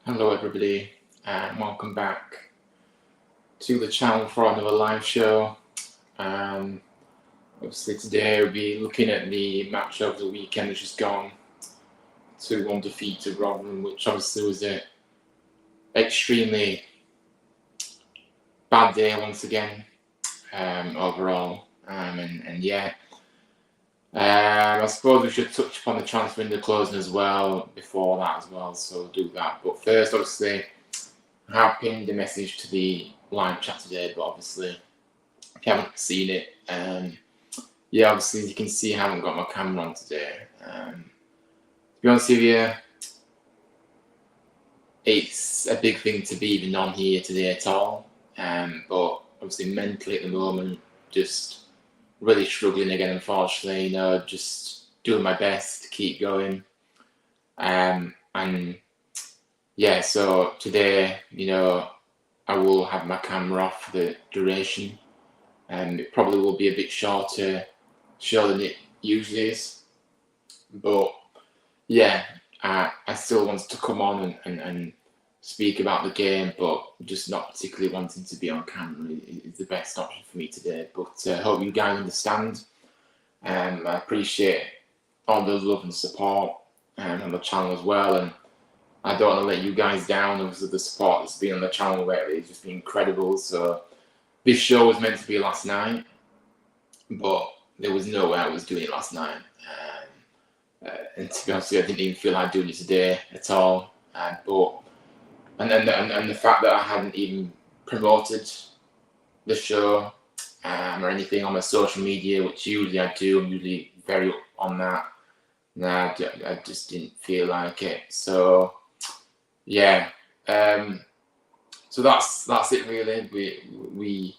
Hello everybody, and welcome back to the channel for another live show. Obviously today we'll be looking at the match of the weekend which has gone, 2-1 defeat to Rotherham, which obviously was an extremely bad day once again overall. I suppose we should touch upon the transfer window closing as well before that as well, so we'll do that. But first, obviously, I have pinned a message to the live chat today, but obviously, if you haven't seen it, obviously, as you can see, I haven't got my camera on today. To be honest with you, it's a big thing to be even on here today at all. But obviously, mentally at the moment, just really struggling again, unfortunately, just doing my best to keep going. So today, I will have my camera off for the duration. It probably will be a bit shorter show than it usually is. But I still wanted to come on and speak about the game, but just not particularly wanting to be on camera is the best option for me today. But I hope you guys understand. I appreciate all the love and support on the channel as well, and I don't want to let you guys down. Obviously, the support that's been on the channel lately has just been incredible. So this show was meant to be last night, but there was no way I was doing it last night. And to be honest with you, I didn't even feel like doing it today at all. And the fact that I hadn't even promoted the show or anything on my social media, which usually I do, I'm usually very up on that. I just didn't feel like it. So so that's it really. We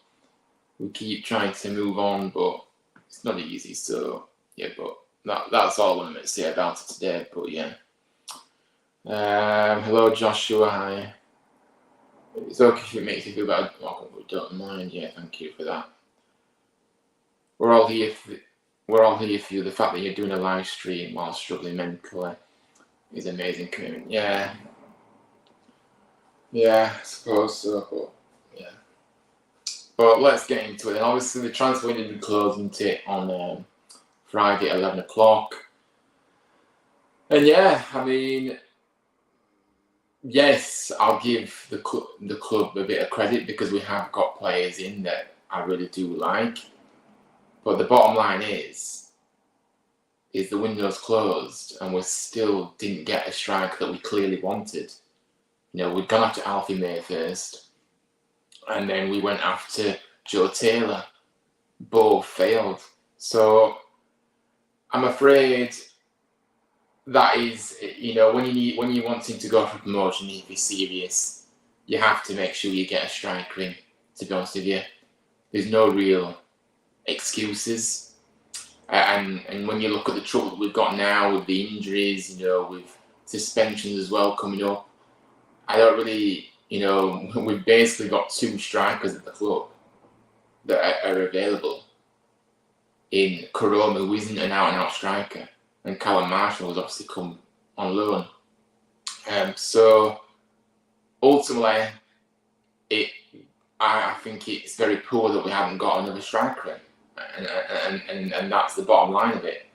keep trying to move on, but it's not easy. So but that's all I'm going to say about it today. But hello Joshua, hi. It's okay if it makes you feel better. We don't mind. Thank you for that. We're all here for you. The fact that you're doing a live stream while struggling mentally is amazing commitment. I suppose so. But let's get into it. And obviously, the transfer window will be closing on Friday at 11 o'clock. And yes, I'll give the club a bit of credit because we have got players in that I really do like. But the bottom line is the window's closed and we still didn't get a striker that we clearly wanted. We'd gone after Alfie May first, and then we went after Joe Taylor. Both failed. So I'm afraid that is, when you're wanting to go for promotion, you need to be serious. You have to make sure you get a striker in, to be honest with you. There's no real excuses. And when you look at the trouble that we've got now with the injuries, with suspensions as well coming up, I don't really, we've basically got two strikers at the club that are available in Koroma, who isn't an out-and-out striker, and Callum Marshall has obviously come on loan. So ultimately, I think it's very poor that we haven't got another striker in, and that's the bottom line of it.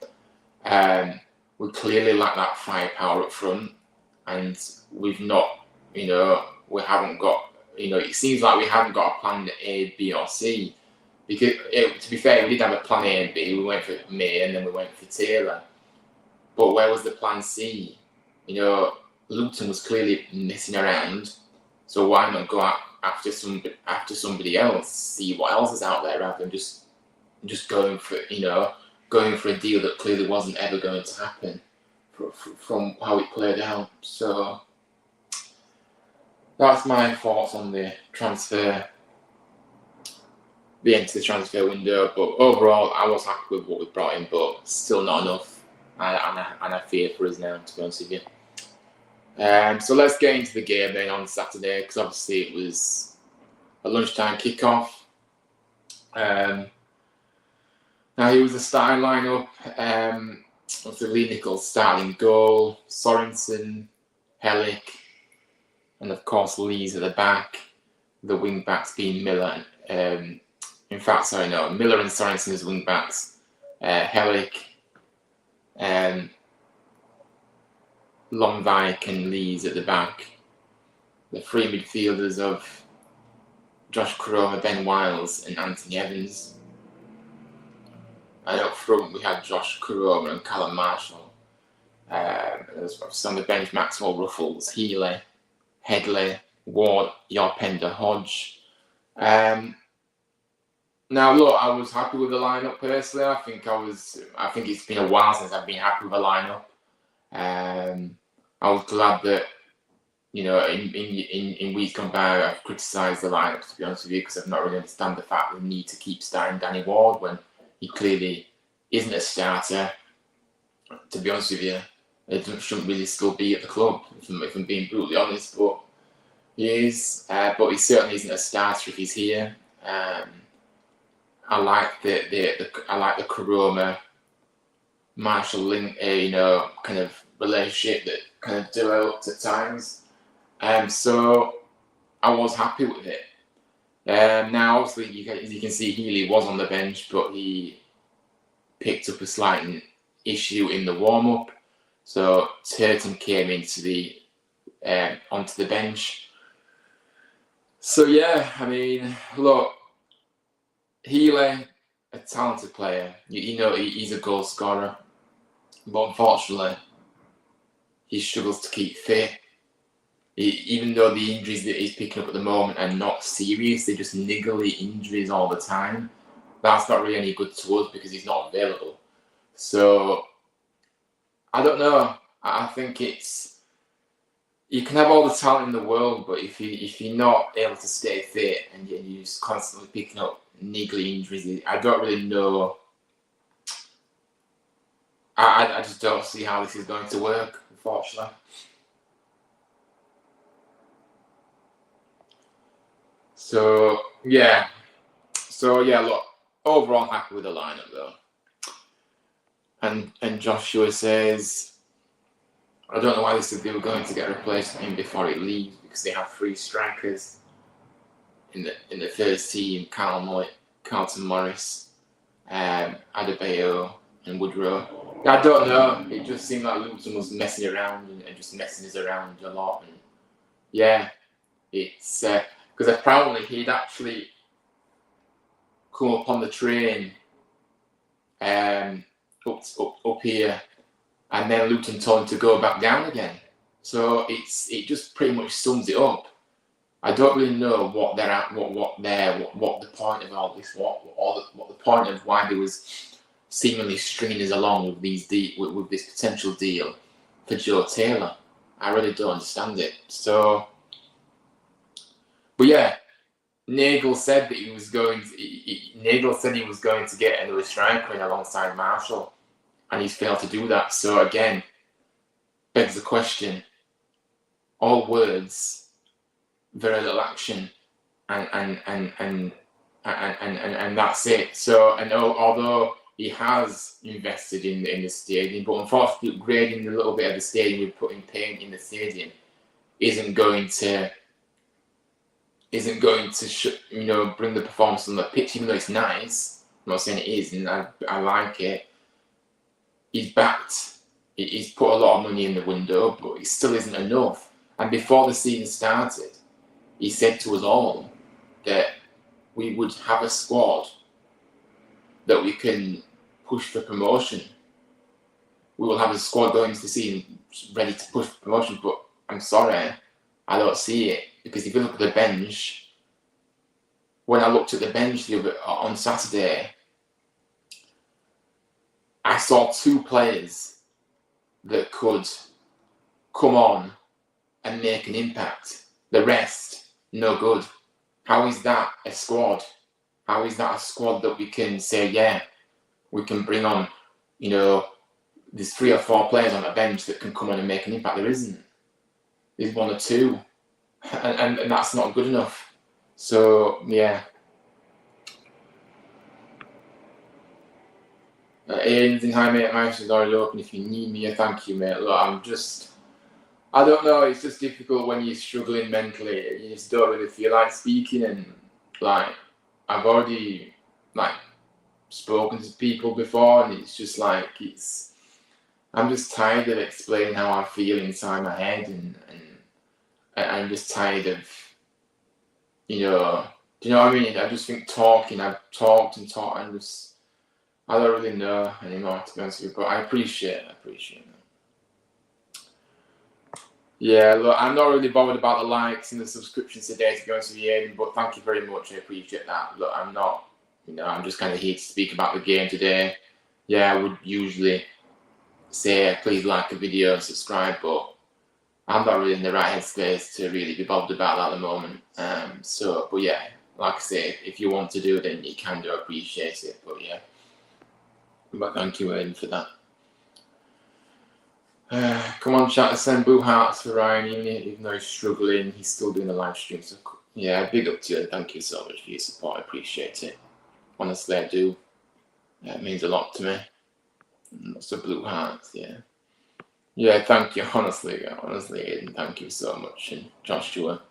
We clearly lack that firepower up front, and we've not, we haven't got, it seems like we haven't got a plan A, B, or C. Because to be fair, we did have a plan A and B. We went for May and then we went for Taylor. But where was the plan C? Luton was clearly messing around. So why not go after somebody else, see what else is out there, rather than just going for a deal that clearly wasn't ever going to happen from how it played out. So that's my thoughts on the transfer the end of the transfer window. But overall, I was happy with what we brought in, but still not enough. And I fear for us now, to be honest with you. So let's get into the game then on Saturday, because obviously it was a lunchtime kickoff. Now he was the starting lineup. Obviously Lee Nichols starting goal, Sorensen, Hellick, and of course Lee's at the back. The wing backs being Miller. Miller and Sorensen as wing backs. Hellick, Lomvik and Lees at the back. The three midfielders of Josh Koroma, Ben Wiles, and Anthony Evans. And up front we had Josh Koroma and Callum Marshall. On the bench, Maxwell Ruffles, Healy, Headley, Ward, Yorpender, Hodge. Now look, I was happy with the lineup personally. I think it's been a while since I've been happy with a lineup. I was glad that, in weeks gone by, I've criticised the lineup, to be honest with you, because I've not really understand the fact that we need to keep starting Danny Ward when he clearly isn't a starter. To be honest with you, he shouldn't really still be at the club, if I'm being brutally honest, but he is. But he certainly isn't a starter if he's here. I like the Koroma Marshall link, kind of relationship that kind of developed at times. So I was happy with it. Now, obviously, you can see Healy was on the bench, but he picked up a slight issue in the warm-up. So Turton came onto the bench. So yeah, I mean, look, Healy, a talented player. He's a goal scorer, but unfortunately, he struggles to keep fit. Even though the injuries that he's picking up at the moment are not serious, they're just niggly injuries all the time. That's not really any good to us because he's not available. So, I don't know. I think you can have all the talent in the world, but if you're not able to stay fit and you're just constantly picking up niggly injuries, I don't really know. I just don't see how this is going to work, unfortunately. So yeah, look, overall happy with the lineup though. And Joshua says, I don't know why they said they were going to get a replacement before he leaves, because they have three strikers in the first team: Carlton Morris, Adebayo, and Woodrow. I don't know. It just seemed like Luton was messing around and just messing us around a lot. And yeah, it's because apparently he'd actually come up on the train up here, and then Luton told him to go back down again. So it just pretty much sums it up. I don't really know what they're at, what the point of all this, what the point of why they was seemingly stringing us along with with this potential deal for Joe Taylor. I really don't understand it. So, but yeah, Nagel said that he was going to get another striker in alongside Marshall, and he's failed to do that. So again, begs the question: all words, very little action, and that's it. So, and although he has invested in the stadium, but unfortunately, upgrading a little bit of the stadium with putting paint in the stadium isn't going to bring the performance on the pitch, even though it's nice. I'm not saying it is, and I like it. He's put a lot of money in the window, but it still isn't enough. And before the season started, he said to us all that we would have a squad that we can push for promotion. We will have a squad going into the season ready to push for promotion, but I'm sorry, I don't see it. Because if you look at the bench, when I looked at the bench on Saturday, I saw two players that could come on and make an impact. The rest, no good. How is that a squad? how is that a squad that we can say, yeah, we can bring on, you know, there's 3 or 4 players on the bench that can come on and make an impact? There isn't. There's 1 or 2, and that's not good enough. So yeah. Anything, hi mate, my house is already open. If you need me, thank you, mate. Look, I don't know, it's just difficult when you're struggling mentally. You just don't really feel like speaking, and like, I've already like spoken to people before, and it's just like, I'm just tired of explaining how I feel inside my head, and I'm just tired of, you know, do you know what I mean? I just think I've talked and talked, and just, I don't really know anymore, to be honest with you, but I appreciate it. Yeah, look, I'm not really bothered about the likes and the subscriptions today, to be honest with you, Aidan, but thank you very much. I appreciate that. Look, I'm not, I'm just kind of here to speak about the game today. Yeah, I would usually say please like the video and subscribe, but I'm not really in the right headspace to really be bothered about that at the moment. But yeah, like I say, if you want to do it, then you can do. I appreciate it. But yeah, but thank you, Aidan, for that. Come on, chat, send blue hearts for Ryan, even though he's struggling, he's still doing a live stream. So yeah, big up to you. Thank you so much for your support. I appreciate it. Honestly, I do. It means a lot to me. Lots of blue hearts, yeah. Yeah, thank you. Honestly, Aidan, thank you so much. And Joshua,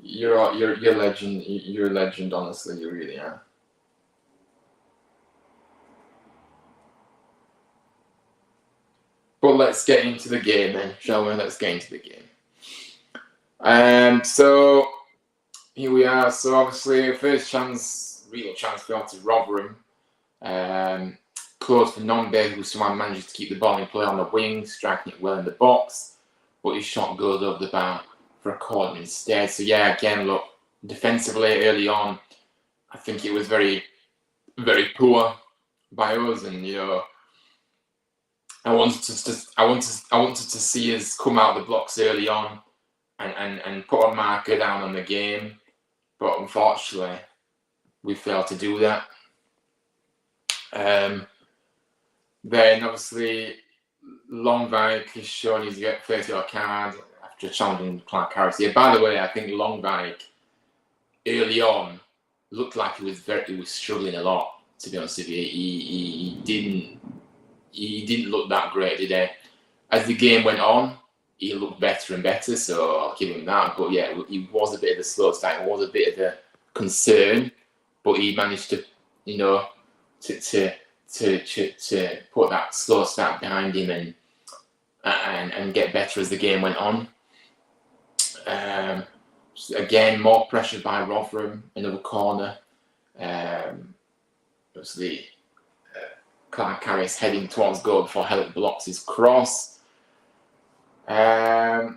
you're a legend. You're a legend. Honestly, you really are. But let's get into the game then, shall we? Let's get into the game. So here we are. So obviously, first real chance we got to Rotherham. Close for Nombe, who somehow manages to keep the ball in play on the wing, striking it well in the box, but his shot goes over the bar for a corner instead. So yeah, again, look, defensively early on, I think it was very, very poor by us, and I wanted to see us come out of the blocks early on and put a marker down on the game, but unfortunately, we failed to do that. Then obviously, Longvik has shown his first yellow card after challenging Clark Harris. Yeah, by the way, I think Longvik early on looked like he was struggling a lot. To be honest with you, he didn't look that great today. As the game went on, he looked better and better, so I'll give him that. But yeah, he was a bit of a slow start. It was a bit of a concern, but he managed to, to put that slow start behind him and get better as the game went on. Again, more pressure by Rotherham, another corner. Obviously, Clark Harris heading towards goal before Hellick blocks his cross. And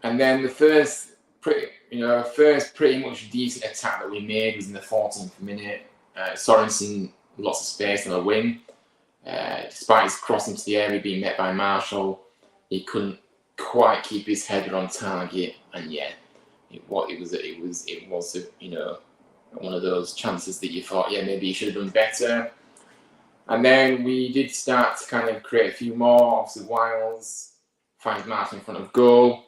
then the first pretty much decent attack that we made was in the 14th minute. Sorensen, lots of space on the wing. Despite his cross into the area being met by Marshall, he couldn't quite keep his header on target, and yeah, it was one of those chances that you thought, yeah, maybe he should have done better. And then we did start to kind of create a few more. Obviously, Wiles finds Martin in front of goal,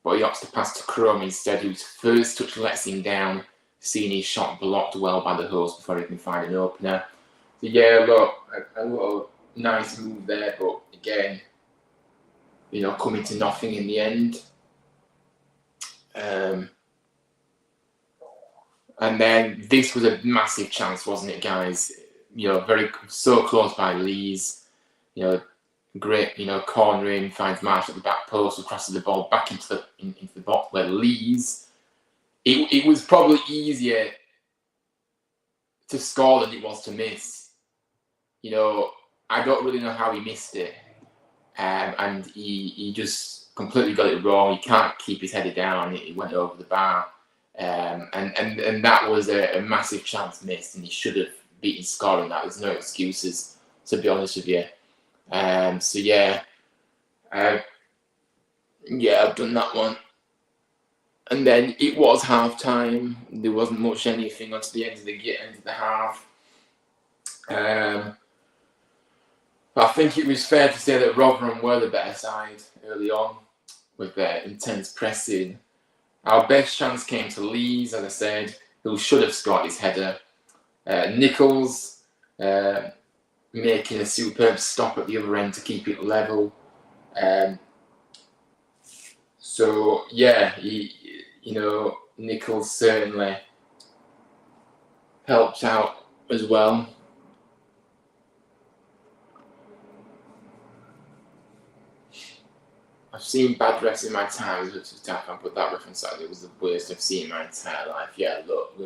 but he opts to pass to Chrome instead, whose first touch lets him down, seeing his shot blocked well by the host before he can find an opener. So yeah, look, a little nice move there, but again, coming to nothing in the end. And then this was a massive chance, wasn't it, guys? So close by Lees. Great, cornering, finds Marsh at the back post, crosses the ball back into the box where Lees. It was probably easier to score than it was to miss. I don't really know how he missed it. And he just completely got it wrong. He can't keep his header down. It went over the bar. And that was a massive chance missed, and he should have beaten scoring that. There's no excuses, to be honest with you. So yeah, I've done that one. And then it was half time. There wasn't much anything until the end of the half. I think it was fair to say that Rotherham were the better side early on with their intense pressing. Our best chance came to Lees, as I said, who should have scored his header. Nichols making a superb stop at the other end to keep it level. So yeah, Nichols certainly helped out as well. I've seen bad refs in my time as a staff fan, but that reference out, it was the worst I've seen in my entire life. Yeah, look,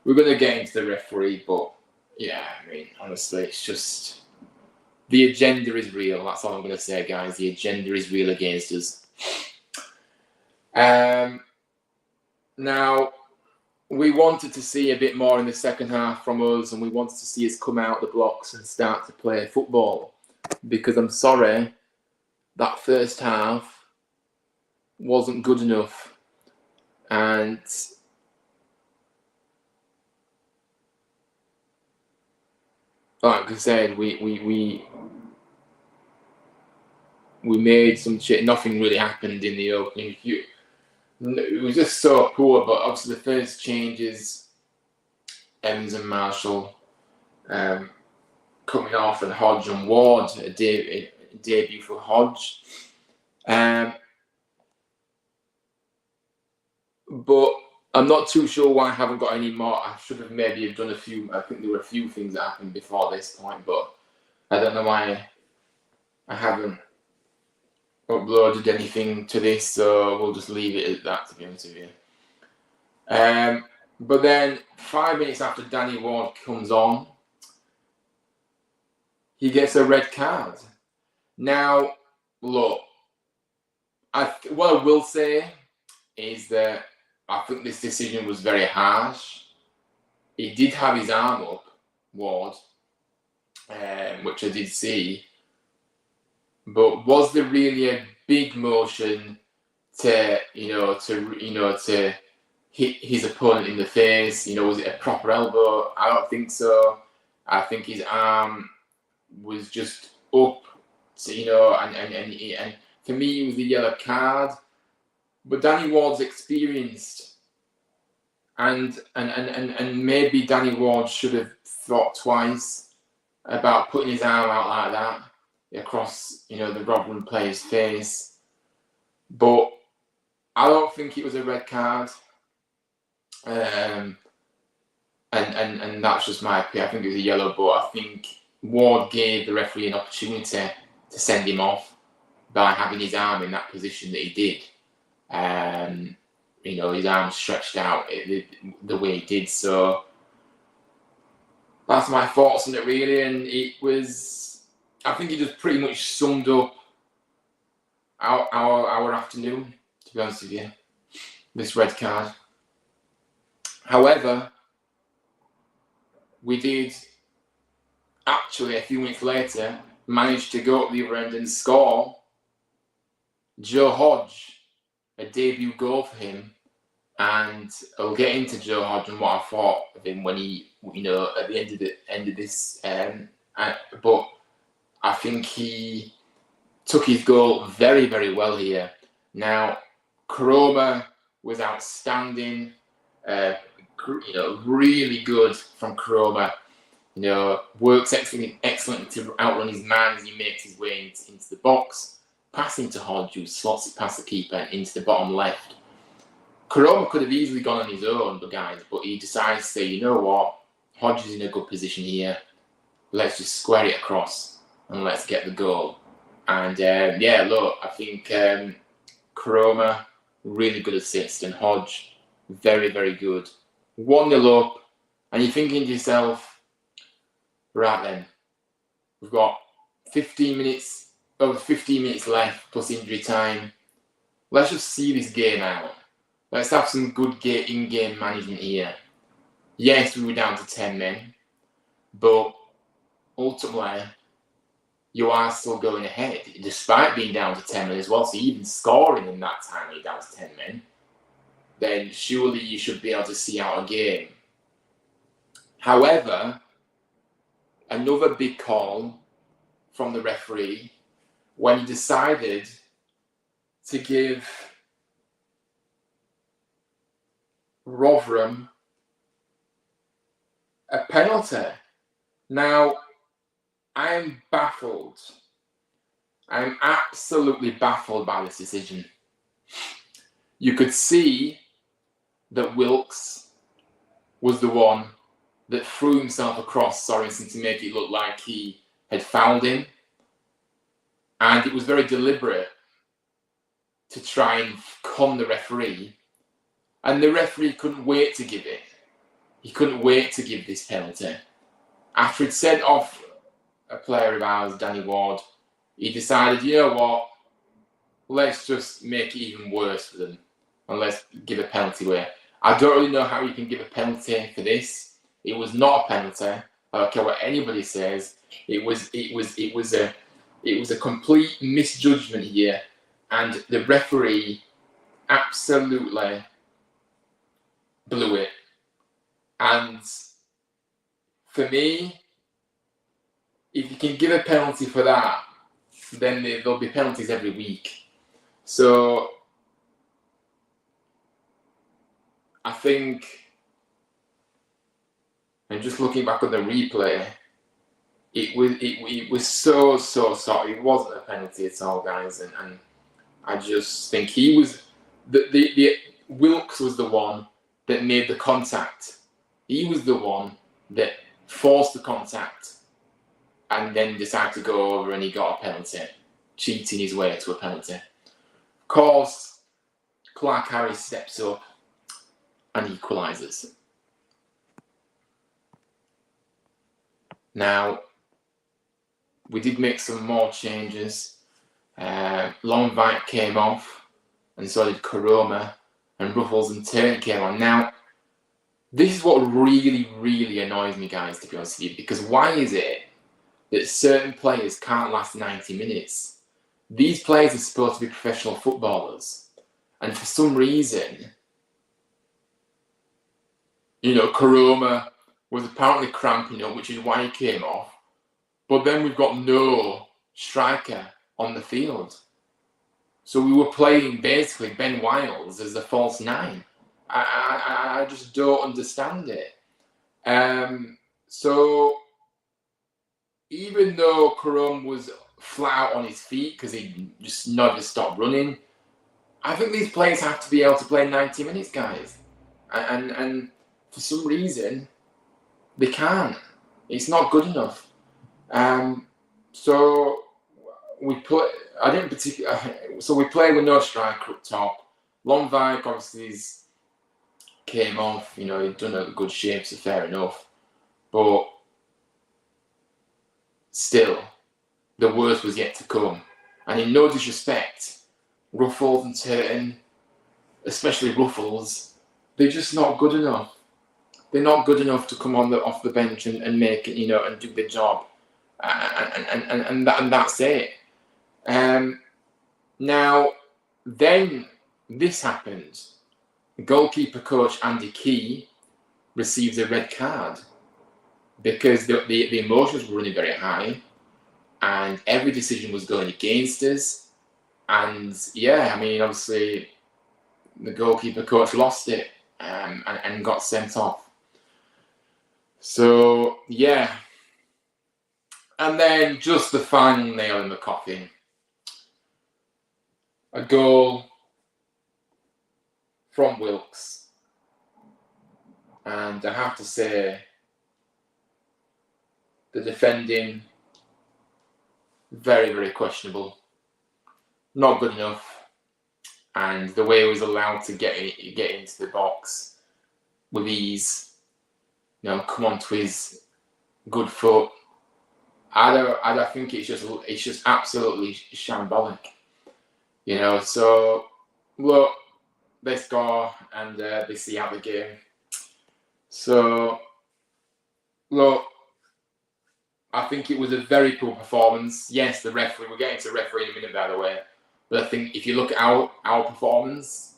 we're going to get into the referee, but yeah, I mean, honestly, it's just the agenda is real. That's all I'm going to say, guys. The agenda is real against us. Now, we wanted to see a bit more in the second half from us, and we wanted to see us come out the blocks and start to play football. Because I'm sorry, that first half wasn't good enough. And like I said, we made some shit. Nothing really happened in the opening. It was just so poor. But obviously, the first changes, Evans and Marshall coming off, and Hodge and Ward, a debut for Hodge. But I'm not too sure why I haven't got any more. I should have maybe done a few. I think there were a few things that happened before this point, but I don't know why I haven't uploaded anything to this, so we'll just leave it at that, to be honest with you. But then 5 minutes after Danny Ward comes on, he gets a red card. Now, look, what I will say is that I think this decision was very harsh. He did have his arm up, Ward, which I did see. But was there really a big motion to hit his opponent in the face? Was it a proper elbow? I don't think so. I think his arm was just up, and for me it was the yellow card. But Danny Ward's experienced, and maybe Danny Ward should have thought twice about putting his arm out like that across, the Rotherham player's face. But I don't think it was a red card, and that's just my opinion. I think it was a yellow, but I think Ward gave the referee an opportunity to send him off by having his arm in that position that he did. His arm stretched out the way he did. So that's my thoughts on it, really. And I think it just pretty much summed up our afternoon, to be honest with you, this red card. However, we did actually, a few minutes later, manage to go up the other end and score. Joe Hodge, a debut goal for him, and I'll get into Joe Hodge and what I thought of him when he, at the end of this. But I think he took his goal very, very well here. Now, Koroma was outstanding. Really good from Koroma. Works excellent to outrun his man as he makes his way into the box. Passing to Hodge, who slots it past the keeper and into the bottom left. Koroma could have easily gone on his own, but he decides to say, you know what, Hodge is in a good position here. Let's just square it across and let's get the goal. And I think Koroma, really good assist, and Hodge, very, very good. 1-0 up, and you're thinking to yourself, right then, we've got over 15 minutes left plus injury time. Let's just see this game out. Let's have some good in-game management here. Yes, we were down to 10 men, but ultimately, you are still going ahead, despite being down to 10 men as well. So even scoring in that time, you're down to 10 men. then surely you should be able to see out a game. However, another big call from the referee when he decided to give Rotherham a penalty. Now, I am baffled. I am absolutely baffled by this decision. You could see that Wilkes was the one that threw himself across Sorensen to make it look like he had fouled him. And it was very deliberate to try and con the referee. And the referee couldn't wait to give it. He couldn't wait to give this penalty. After he'd sent off a player of ours, Danny Ward, he decided, you know what, let's just make it even worse for them and let's give a penalty away. I don't really know how you can give a penalty for this. It was not a penalty. I don't care what anybody says. It was a complete misjudgment here, and the referee absolutely blew it. And for me, if you can give a penalty for that, then there'll be penalties every week. So I think, and just looking back on the replay, it was so sorry. It wasn't a penalty at all, guys, and I just think he was the Wilkes was the one that made the contact. He was the one that forced the contact and then decided to go over, and he got a penalty, cheating his way to a penalty. Of course, Clark Harris steps up and equalises. Now, we did make some more changes. Longvite came off, and so did Karoma, and Ruffles and Turner came on. Now, this is what really annoys me, guys, to be honest with you, because why is it that certain players can't last 90 minutes? These players are supposed to be professional footballers, and for some reason, Karoma was apparently cramping up, which is why he came off. But then we've got no striker on the field. So we were playing basically Ben Wiles as a false nine. I just don't understand it. So even though Karoma was flat out on his feet because he just never stopped running, I think these players have to be able to play 90 minutes, guys. And for some reason, they can't. It's not good enough. So we play. I didn't particularly. So we played with no striker up top. Longvike obviously came off. He'd done a good shape, so fair enough. But still, the worst was yet to come. And in no disrespect, Ruffles and Turton, especially Ruffles, they're just not good enough. They're not good enough to come off the bench and make it, and do the job, and that's it. Now, then this happened. Goalkeeper coach Andy Key receives a red card because the emotions were running very high, and every decision was going against us. And obviously, the goalkeeper coach lost it and got sent off. So, yeah. And then just the final nail in the coffin. A goal from Wilkes. And I have to say, the defending, very questionable. Not good enough. And the way he was allowed to get into the box with ease, come onto his good foot. I think it's just absolutely shambolic. So look, they score and they see out the game. So look, I think it was a very poor performance. Yes, the referee, we're getting to the referee in a minute, by the way. But I think if you look at our performance,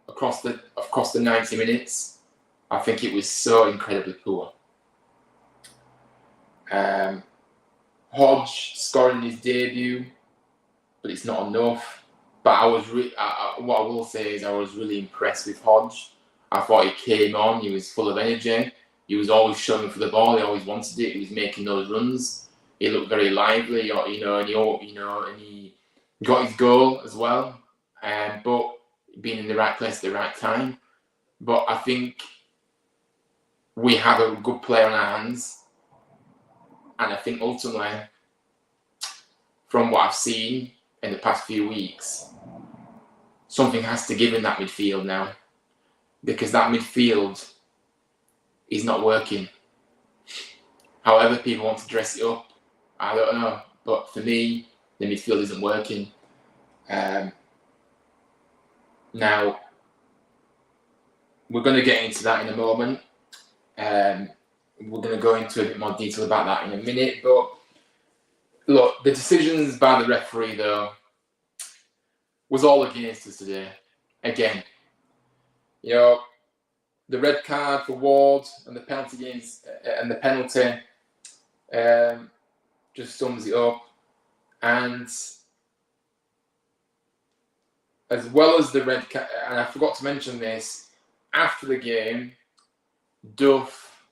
across the 90 minutes. I think it was so incredibly poor. Hodge scoring his debut, but it's not enough. But what I will say is I was really impressed with Hodge. I thought he came on, he was full of energy. He was always showing for the ball, he always wanted it, he was making those runs. He looked very lively, and he got his goal as well. But being in the right place at the right time. But I think we have a good player on our hands. And I think ultimately, from what I've seen in the past few weeks, something has to give in that midfield now. Because that midfield is not working. However people want to dress it up, I don't know. But for me, the midfield isn't working. Now, we're going to get into that in a moment. We're going to go into a bit more detail about that in a minute. But look, the decisions by the referee, though, was all against us today. Again, the red card for Ward and the penalty just sums it up. And as well as the red card, and I forgot to mention this, after the game, Duff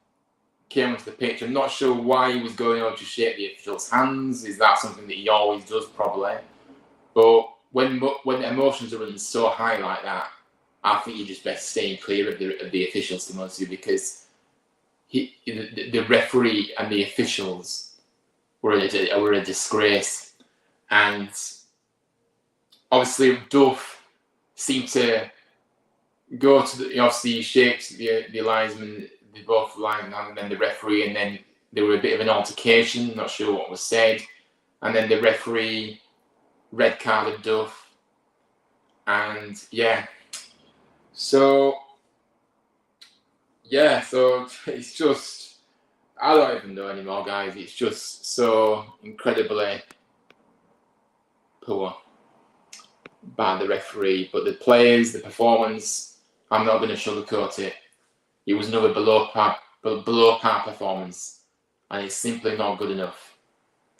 came onto the pitch. I'm not sure why he was going on to shake the official's hands. Is that something that he always does? Probably. But when emotions are running so high like that, I think you're just best staying clear of the officials, to be honest with you, because the referee and the officials were a disgrace. And obviously Duff seemed to go to obviously he shakes the linesman, they both lying down, and then the referee, and then there were a bit of an altercation, not sure what was said, and then the referee red carded Duff, and so it's just, I don't even know anymore, guys. It's just so incredibly poor by the referee. But the players, the performance, I'm not going to sugarcoat it. It was another below par performance, and it's simply not good enough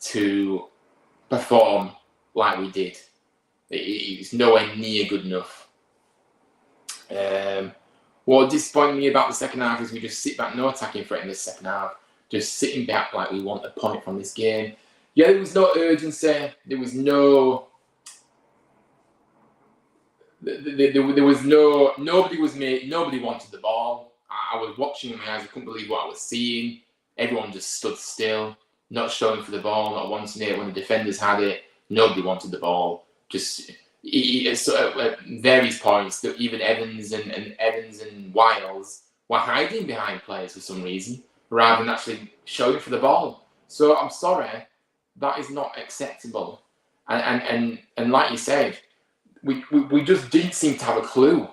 to perform like we did. It's nowhere near good enough. What disappointed me about the second half is we just sit back, no attacking threat in the second half, just sitting back like we want a point from this game. Yeah, there was no urgency. There was no. There was no. Nobody wanted the ball. I was watching in my eyes. I couldn't believe what I was seeing. Everyone just stood still, not showing for the ball, not wanting it. When the defenders had it, nobody wanted the ball. Just at various points, that even Evans and Wiles were hiding behind players for some reason, rather than actually showing for the ball. So I'm sorry, that is not acceptable. And like you said, we just didn't seem to have a clue,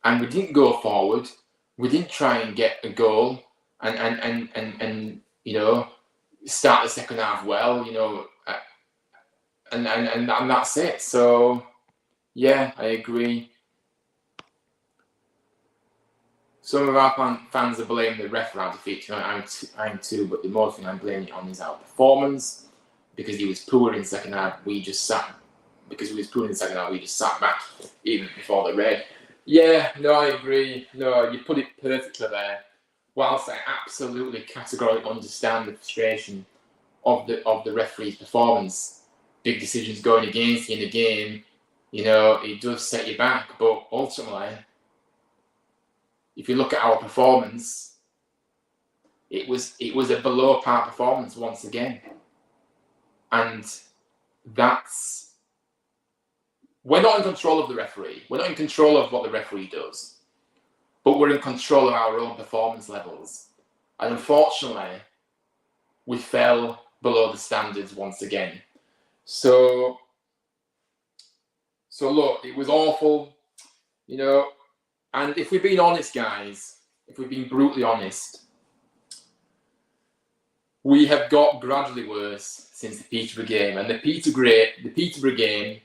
and we didn't go forward. We didn't try and get a goal, and start the second half well, and that's it. So yeah, I agree. Some of our fans are blaming the ref for our defeat. I'm too, but the more thing I'm blaming it on is our performance, because he was poor in the second half. We just sat back even before the red. Yeah, no, I agree. No, you put it perfectly there. Whilst I absolutely categorically understand the frustration of the referee's performance, big decisions going against you in the game, it does set you back. But ultimately, if you look at our performance, it was a below par performance once again, and we're not in control of the referee. We're not in control of what the referee does, but we're in control of our own performance levels. And unfortunately, we fell below the standards once again. So look, it was awful, and if we're being honest, guys, if we're being brutally honest, we have got gradually worse since the Peterborough game, and the Peterborough game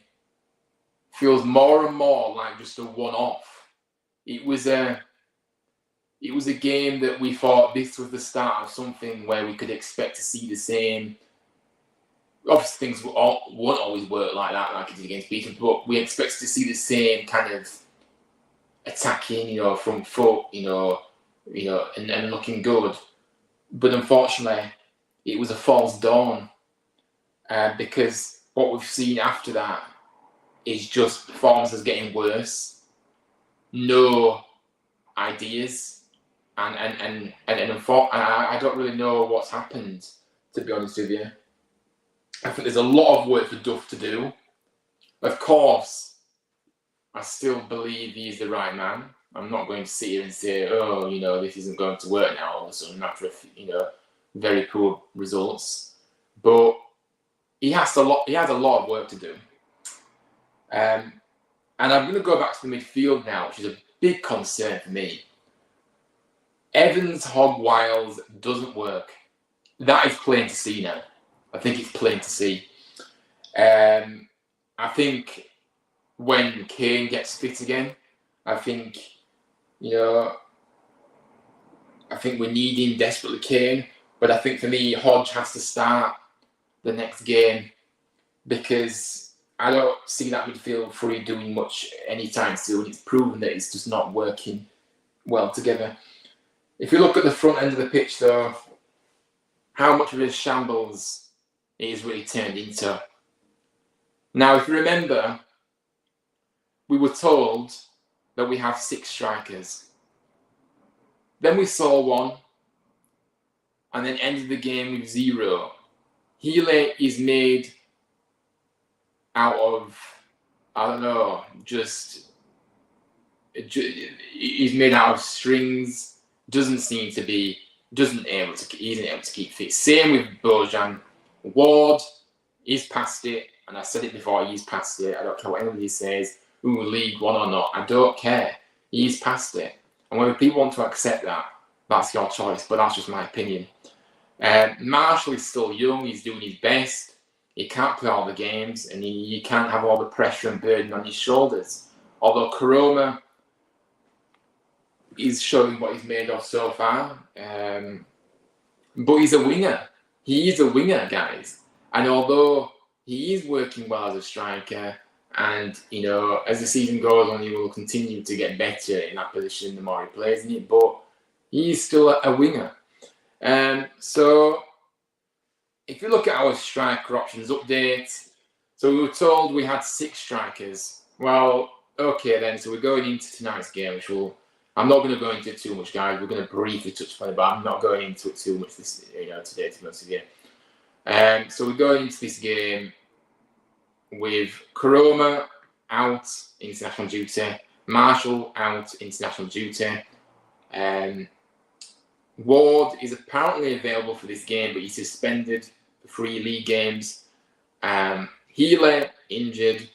feels more and more like just a one-off it was a game that we thought this was the start of something where we could expect to see the same. Obviously, things won't always work like that, like it did against Beacon, but we expected to see the same kind of attacking, from foot, and looking good. But unfortunately, it was a false dawn, because what we've seen after that is just performances getting worse, no ideas, and I don't really know what's happened, to be honest with you. I think there's a lot of work for Duff to do. Of course, I still believe he's the right man. I'm not going to sit here and say, oh, this isn't going to work now all of a sudden after, very poor results. But he has a lot of work to do. And I'm going to go back to the midfield now, which is a big concern for me. Evans, Hogg, Wiles doesn't work. That is plain to see now. I think it's plain to see. I think when Kane gets fit again, I think we're needing desperately Kane. But I think for me, Hodge has to start the next game, because I don't see that midfield three doing much anytime soon. It's proven that it's just not working well together. If you look at the front end of the pitch, though, how much of a shambles it is really turned into. Now, if you remember, we were told that we have 6 strikers. Then we saw one, and then ended the game with 0. Healy is made out of, he's made out of strings. Isn't able to keep fit. Same with Bojan. Ward, he's past it, and I said it before, he's past it. I don't care what anybody says, League One or not, I don't care. He's past it. And whether people want to accept that, that's your choice, but that's just my opinion. Marshall is still young, he's doing his best. He can't play all the games, and he can't have all the pressure and burden on his shoulders. Although Koroma is showing what he's made of so far. But he's a winger. He is a winger, guys. And although he is working well as a striker, and, as the season goes on, he will continue to get better in that position the more he plays in it, but he's still a winger. So, if you look at our striker options update, so we were told we had 6 strikers. Well, okay then, so we're going into tonight's game, which I'm not going to go into it too much, guys. We're going to briefly touch upon it, but I'm not going into it too much today, to be honest with you. So we're going into this game with Koroma out, international duty. Marshall out, international duty. Ward is apparently available for this game, but he's suspended for 3 league games. Healy injured.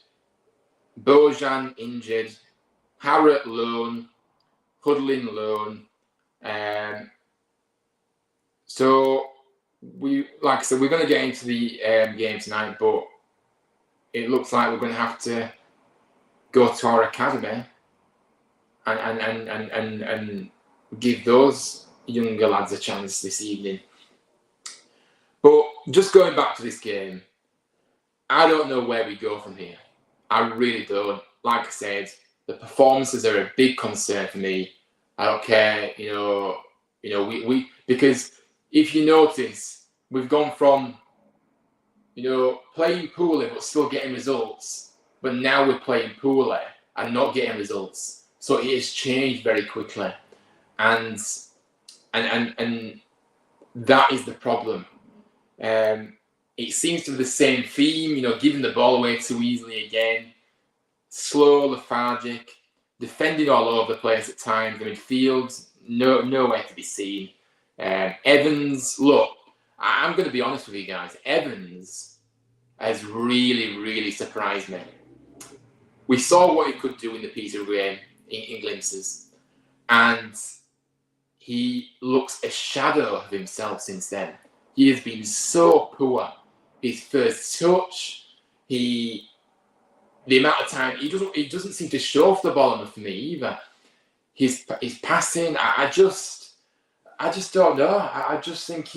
Bojan injured. Harrott loan. Hudlin loan. So like I said, we're going to get into the game tonight, but it looks like we're going to have to go to our academy and give those younger lads a chance this evening. But just going back to this game, I don't know where we go from here. I really don't. Like I said, the performances are a big concern for me. I don't care, we because if you notice, we've gone from, playing poorly but still getting results, but now we're playing poorly and not getting results. So it has changed very quickly, and that is the problem. It seems to be the same theme, giving the ball away too easily again, slow, lethargic, defending all over the place at times. The midfield, nowhere to be seen. Evans, look, I'm going to be honest with you guys. Evans has really, really surprised me. We saw what he could do in the Peterborough game in glimpses, and he looks a shadow of himself since then. He has been so poor. His first touch, the amount of time he doesn't seem to show off the ball enough for me either. his passing. I just don't know. I just think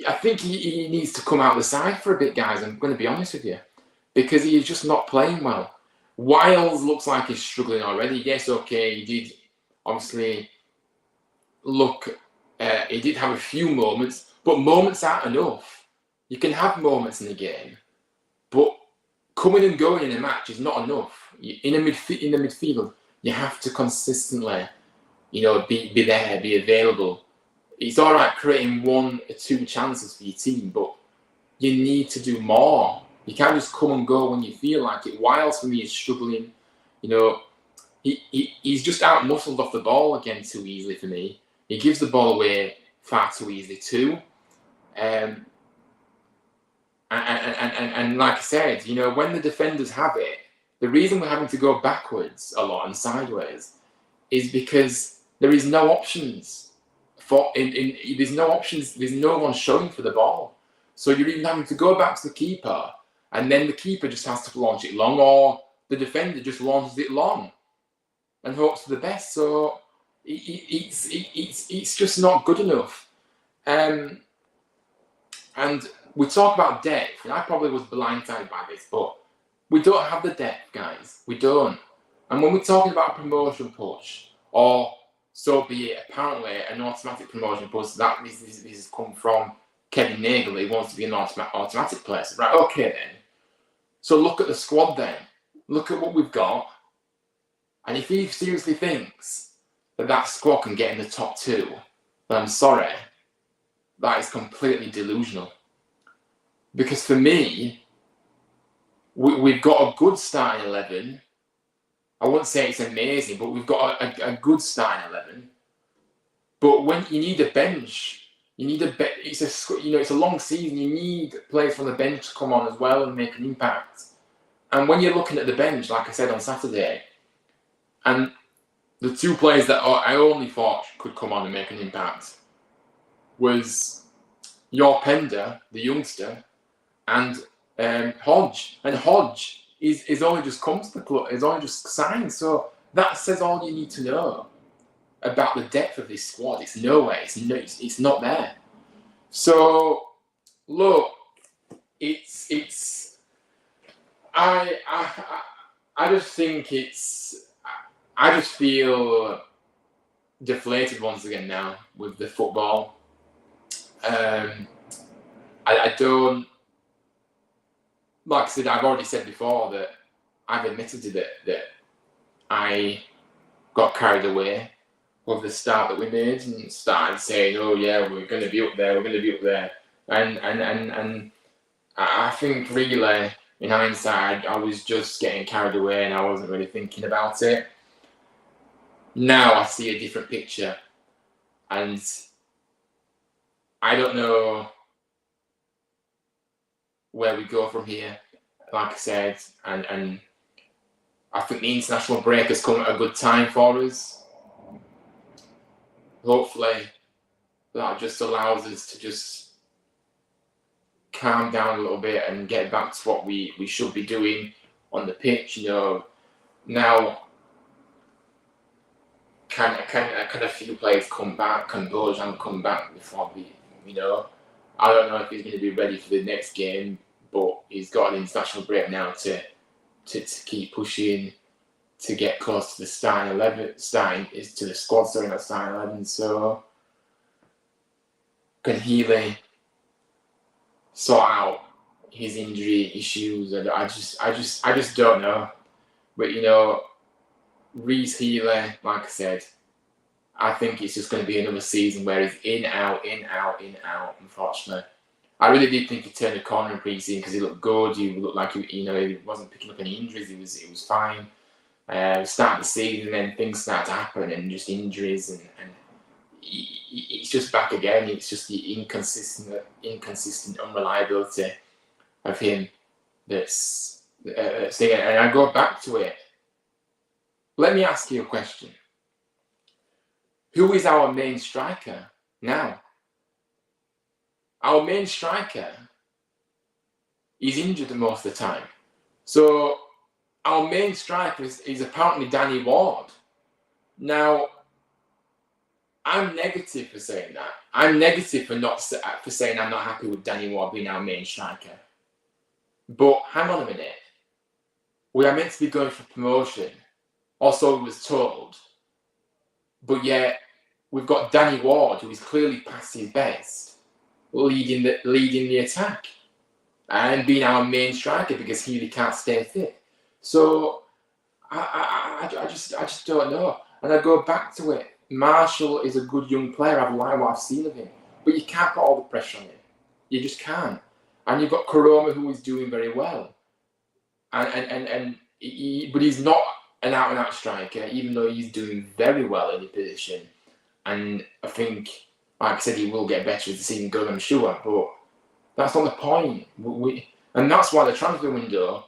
I think he needs to come out the side for a bit, guys. I'm going to be honest with you, because he's just not playing well. Wiles looks like he's struggling already. Yes, okay, he did obviously look. He did have a few moments, but moments aren't enough. You can have moments in the game, but coming and going in a match is not enough. In the midfield, you have to consistently, be there, be available. It's all right creating 1 or 2 chances for your team, but you need to do more. You can't just come and go when you feel like it. Wiles, for me, is struggling. He's just out-muscled off the ball again too easily for me. He gives the ball away far too easily too. And like I said, when the defenders have it, the reason we're having to go backwards a lot and sideways is because there is no options. There's no options. There's no one showing for the ball, so you're even having to go back to the keeper, and then the keeper just has to launch it long, or the defender just launches it long, and hopes for the best. So it's just not good enough. And we talk about depth, and I probably was blindsided by this, but we don't have the depth, guys. We don't. And when we're talking about a promotion push, or so be it, apparently an automatic promotion push, that this has come from Kevin Nagel, he wants to be an automatic player. Right, okay then. So look at the squad then. Look at what we've got. And if he seriously thinks that squad can get in the top 2, then I'm sorry. That is completely delusional. Because for me, we've got a good starting 11. I wouldn't say it's amazing, but we've got a good starting 11. But when you need a bench, it's a long season. You need players from the bench to come on as well and make an impact. And when you're looking at the bench, like I said on Saturday, and the 2 players that I only thought could come on and make an impact was your Pender, the youngster, and Hodge. And Hodge is only just come to the club, is only just signed. So that says all you need to know about the depth of this squad. It's nowhere. It's not there. So look, I just think I just feel deflated once again now with the football. I don't, like I said, I've already said before that I've admitted to that I got carried away with the start that we made and started saying, oh yeah, we're going to be up there, and I think really in hindsight I was just getting carried away and I wasn't really thinking about it. Now I see a different picture, and I don't know where we go from here, like I said, and I think the international break has come at a good time for us. Hopefully that just allows us to just calm down a little bit and get back to what we should be doing on the pitch. Now can a few players come back? Can Bojan come back before I don't know if he's going to be ready for the next game, but he's got an international break now to keep pushing to get close to the starting 11. To the squad, not starting 11. So can Healy sort out his injury issues? And I just don't know. But Reece Healy, like I said, I think it's just going to be another season where he's in, out, unfortunately. I really did think he turned a corner in pre-season because he looked good. He looked like he wasn't picking up any injuries. He was fine. Start the season, then things start to happen, and just injuries, and he's just back again. It's just the inconsistent unreliability of him that's thing. And I go back to it. Let me ask you a question. Who is our main striker now? Our main striker is injured most of the time. So our main striker is apparently Danny Ward. Now, I'm negative for saying that. I'm negative for saying I'm not happy with Danny Ward being our main striker. But hang on a minute. We are meant to be going for promotion. Also, we was told. But yet, we've got Danny Ward, who is clearly past his best, leading the attack and being our main striker because Healy can't stay fit. So I just don't know. And I go back to it. Marshall is a good young player. I've liked what I've seen of him, but you can't put all the pressure on him. You just can't. And you've got Koroma, who is doing very well, but he's not an out-and-out striker, even though he's doing very well in the position. And I think, like I said, he will get better as the season goes, I'm sure. But that's not the point. And that's why the transfer window,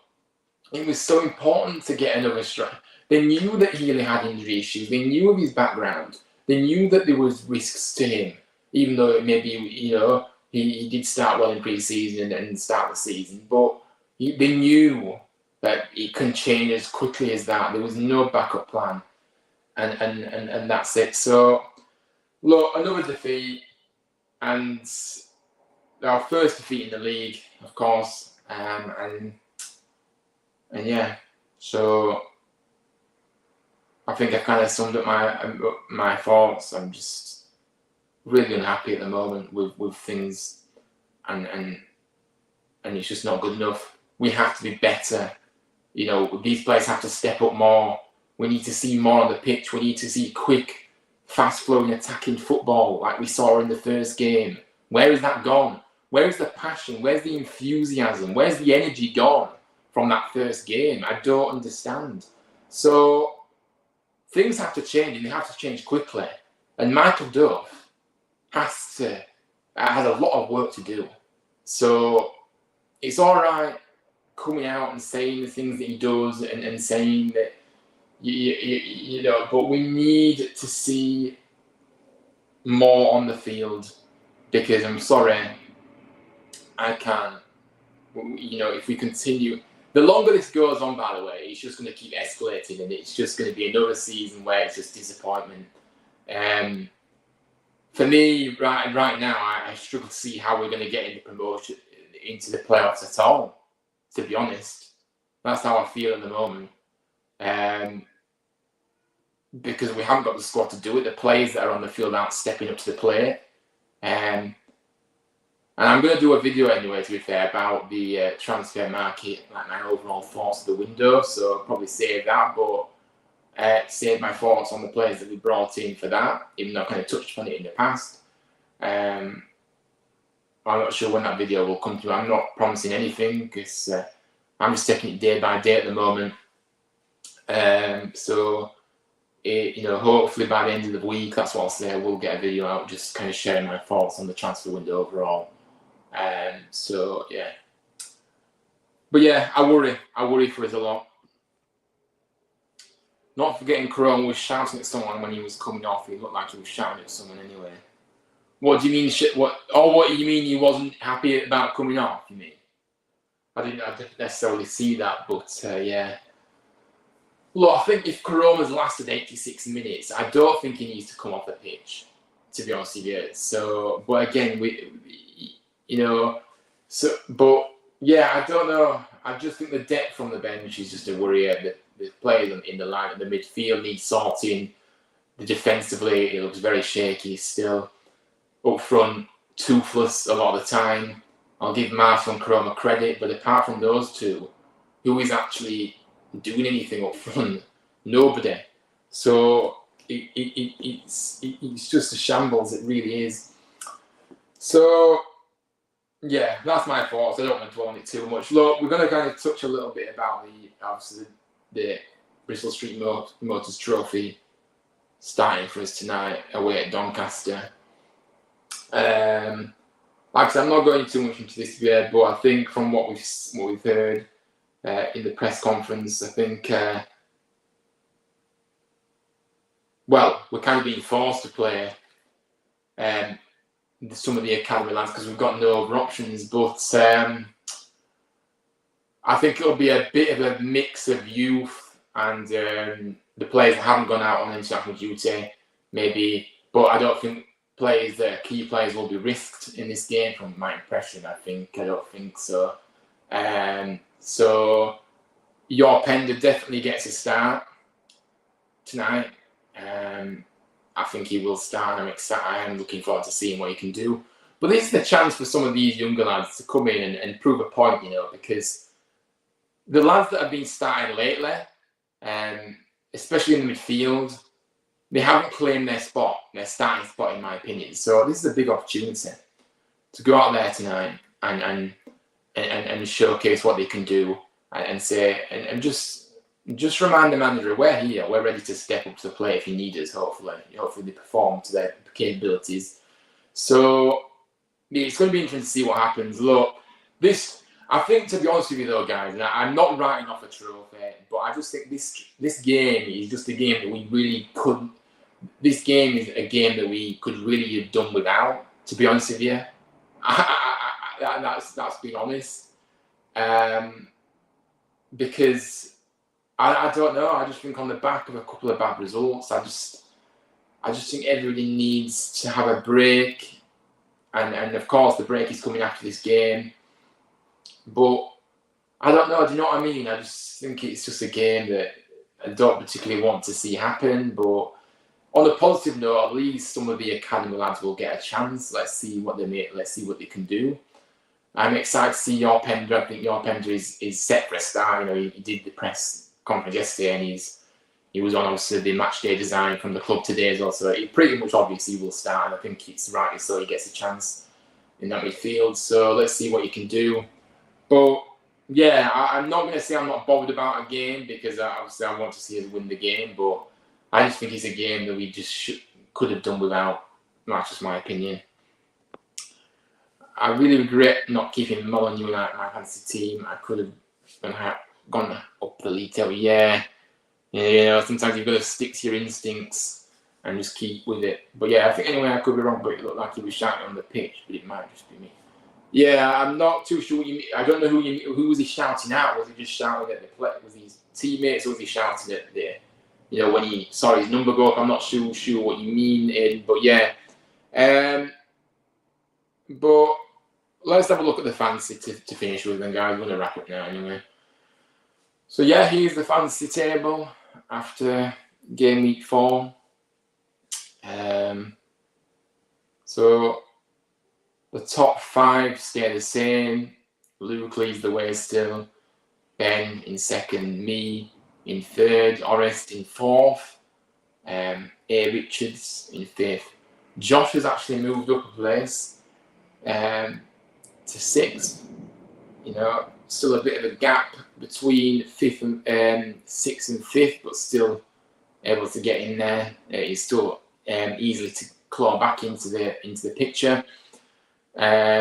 it was so important to get another striker. They knew that Healy had injury issues. They knew of his background. They knew that there was risks to him, even though maybe, he did start well in pre-season and start the season. But they knew that it can change as quickly as that. There was no backup plan. And that's it. So, look, another defeat. And our first defeat in the league, of course. And yeah, so I think I kind of summed up my thoughts. I'm just really unhappy at the moment with things, and it's just not good enough. We have to be better. These players have to step up more. We need to see more on the pitch. We need to see quick, fast-flowing, attacking football like we saw in the first game. Where is that gone? Where is the passion? Where's the enthusiasm? Where's the energy gone from that first game? I don't understand. So things have to change, and they have to change quickly. And Michael Duff has a lot of work to do. So it's all right coming out and saying the things that he does and saying that, but we need to see more on the field, because I'm sorry, I can't. If we continue, the longer this goes on, by the way, it's just going to keep escalating, and it's just going to be another season where it's just disappointment. For me, right now, I struggle to see how we're going to get into the playoffs at all. To be honest, that's how I feel at the moment. Because we haven't got the squad to do it. The players that are on the field aren't stepping up to the plate. And I'm going to do a video anyway, to be fair, about the transfer market, like my overall thoughts of the window. So I'll probably save that, but save my thoughts on the players that we brought in for that, even though I kind of touched on it in the past. I'm not sure when that video will come to. I'm not promising anything because I'm just taking it day by day at the moment. Hopefully by the end of the week, that's what I'll say, we'll get a video out just kind of sharing my thoughts on the transfer window overall. Yeah. But yeah, I worry for us a lot. Not forgetting Corona was shouting at someone when he was coming off. He looked like he was shouting at someone anyway. What do you mean? What do you mean he wasn't happy about coming off? You mean? I didn't necessarily see that, but yeah. Look, I think if Corona's lasted 86 minutes, I don't think he needs to come off the pitch, to be honest with you. So, but again, but yeah, I don't know. I just think the depth on the bench is just a worry. The players in the line, the midfield need sorting. The defensively, it looks very shaky still. Up front, toothless a lot of the time. I'll give Marshall and Koroma credit, but apart from those two, who is actually doing anything up front? Nobody. So it's just a shambles. It really is. So yeah, that's my thoughts. I don't want to dwell on it too much. Look, we're going to kind of touch a little bit about the Bristol Street Motors Trophy starting for us tonight away at Doncaster. Like I said, I'm not going too much into this yet, but I think from what we've heard in the press conference, I think we're kind of being forced to play some of the academy lads because we've got no other options. But I think it'll be a bit of a mix of youth and the players that haven't gone out on international duty, maybe, but I don't think players that are key players will be risked in this game. From my impression, I don't think so. So your Pender definitely gets a start tonight. I think he will start. I'm excited. I am looking forward to seeing what he can do. But this is the chance for some of these younger lads to come in and prove a point, because the lads that have been starting lately, especially in the midfield, they haven't claimed their starting spot, in my opinion. So this is a big opportunity to go out there tonight and showcase what they can do and say and just remind the manager we're here, we're ready to step up to the plate if he needs us. Hopefully they perform to their capabilities. So it's going to be interesting to see what happens. Look, I think, to be honest with you though, guys, and I'm not writing off a trophy, but I just think this game is just a game that we really couldn't. This game is a game that we could really have done without. To be honest with you, that's being honest. Because I don't know. I just think on the back of a couple of bad results, I just think everybody needs to have a break, and of course the break is coming after this game. But I don't know. Do you know what I mean? I just think it's just a game that I don't particularly want to see happen. But on a positive note, at least some of the academy lads will get a chance. Let's see what they can do. I'm excited to see your Pender. I think your Pender is set for a start. He did the press conference yesterday, and he was on obviously the match day design from the club today as well. So it pretty much obviously will start, and I think it's rightly so he gets a chance in that midfield. So let's see what he can do. But yeah, I'm not going to say I'm not bothered about a game, because obviously I want to see us win the game. But I just think it's a game that we just could have done without. That's just my opinion. I really regret not keeping Molyneux in my fantasy team. I could have gone up the league table. Yeah, sometimes you've got to stick to your instincts and just keep with it. But yeah, I think anyway, I could be wrong, but it looked like he was shouting on the pitch, but it might just be me. Yeah, I'm not too sure what you mean. I don't know who was he shouting at. Was he just shouting at the play? Was his teammates, or was he shouting at when he saw his number go up? I'm not sure what you mean, Ed, but yeah. But let's have a look at the fantasy to finish with, then, guys. We're going to wrap up now anyway. So yeah, here's the fantasy table after game week 4. So the top 5 stay the same. Luke leads the way still. Ben in second, me in third, Orest in fourth, A. Richards in fifth. Josh has actually moved up a place to 6th. Still a bit of a gap between 6th and 5th, but still able to get in there. He's still easily to claw back into the picture.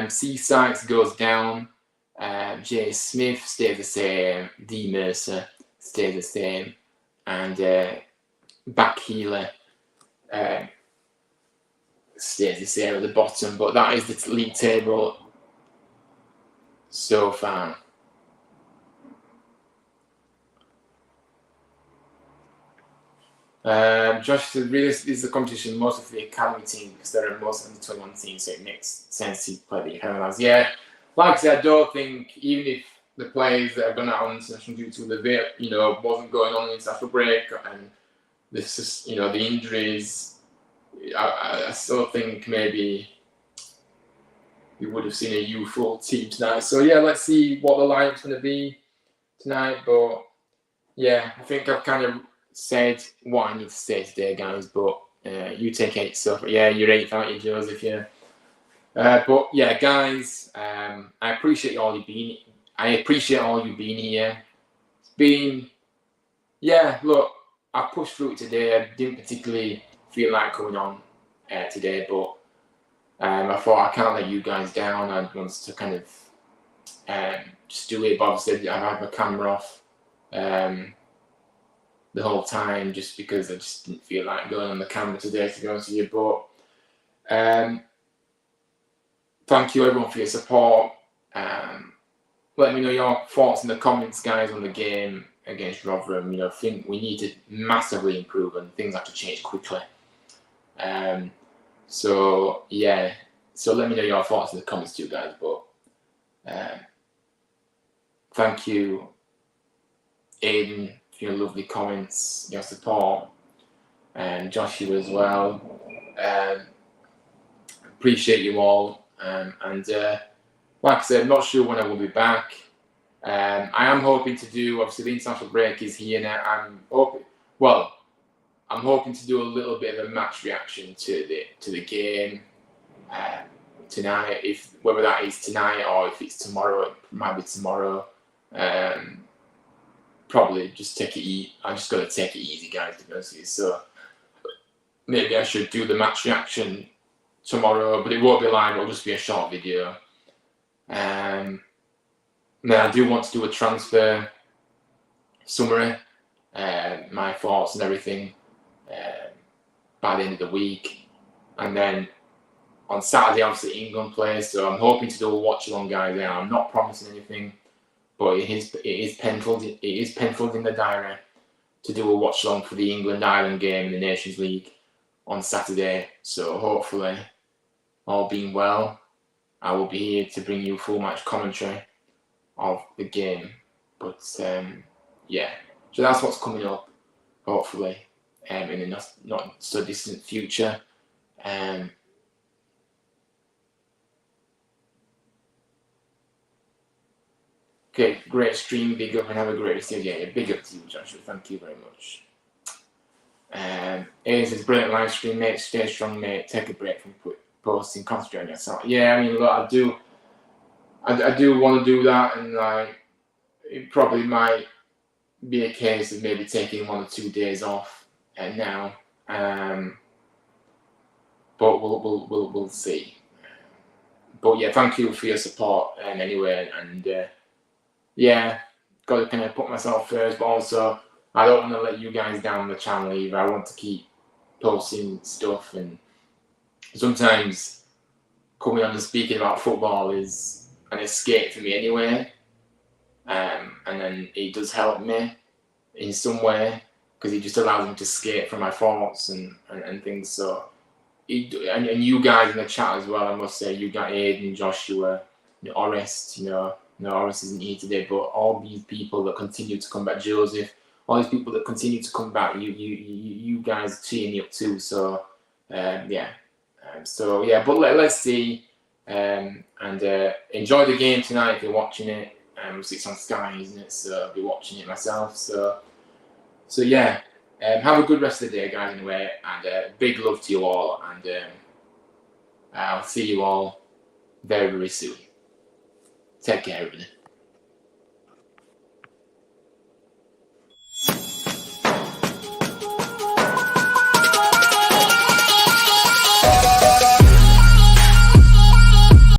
C. Sykes goes down. J. Smith stays the same. D. Mercer stays the same, and Back Healer stays the same at the bottom. But that is the league table so far. Josh said, really, this is a competition mostly for the academy team, because there are most under 21 teams, so it makes sense to play the academy lads. Yeah, like I said, I don't think, even if the players that have gone out on international duty with the wasn't going on an international break, and this is, the injuries, I still think maybe we would have seen a youthful team tonight. So yeah, let's see what the lineup's going to be tonight. But yeah, I think I've kind of said what I need to say today, guys. But you take 8 so far. Yeah, you're 8th, aren't you, Joseph? Yeah. But yeah, guys, I appreciate all you being here. It's been, look, I pushed through it today. I didn't particularly feel like coming on today, but I thought I can't let you guys down. I wanted to kind of just do it. But obviously, I've had my camera off the whole time, just because I just didn't feel like going on the camera today, to be honest with you. But thank you everyone for your support. Let me know your thoughts in the comments, guys, on the game. against Rotherham. I think we need to massively improve and things have to change quickly. So yeah, so let me know your thoughts in the comments too, guys. But thank you, Aiden, for your lovely comments, your support, and Joshua as well. Appreciate you all. And like I said, I'm not sure when I will be back. I am hoping to do, obviously the international break is here now. I'm hoping to do a little bit of a match reaction to the game tonight. Whether that is tonight or if it's tomorrow, it might be tomorrow. Probably just take it easy. I'm just gonna take it easy, guys, to be honest with you. So maybe I should do the match reaction tomorrow, but it won't be live. It'll just be a short video. Now I do want to do a transfer summary, my thoughts and everything by the end of the week, and then on Saturday obviously England plays, so I'm hoping to do a watch along, guys. I'm not promising anything, but it is penciled in the diary to do a watch along for the England-Ireland game in the Nations League on Saturday. So hopefully, all being well, I will be here to bring you full match commentary of the game. But yeah, so that's what's coming up, hopefully, in the not so distant future. Okay, great stream, big up, and have a great rest of your day. Big up to you, Joshua. Thank you very much. Aiden says, brilliant live stream, mate. Stay strong, mate. Take a break from posting, concentrate on yourself. Yeah, I mean, look, I do want to do that, and it probably might be a case of maybe taking 1 or 2 days off now. But we'll see. But yeah, thank you for your support anyway, and yeah, got to kind of put myself first, but also I don't want to let you guys down the channel either. I want to keep posting stuff, and sometimes coming on and speaking about football is an escape for me anyway, and then it does help me in some way because it just allows me to escape from my thoughts and things. So, and you guys in the chat as well, I must say, you got Aiden, Joshua, Orest, Orest isn't here today, but all these people that continue to come back, Joseph, all these people that continue to come back, you guys cheering me up too. So yeah, but let's see, and enjoy the game tonight if you're watching it. It's on Sky, isn't it? So I'll be watching it myself. So yeah, have a good rest of the day, guys. Anyway, and big love to you all, and I'll see you all very, very soon. Take care, everybody.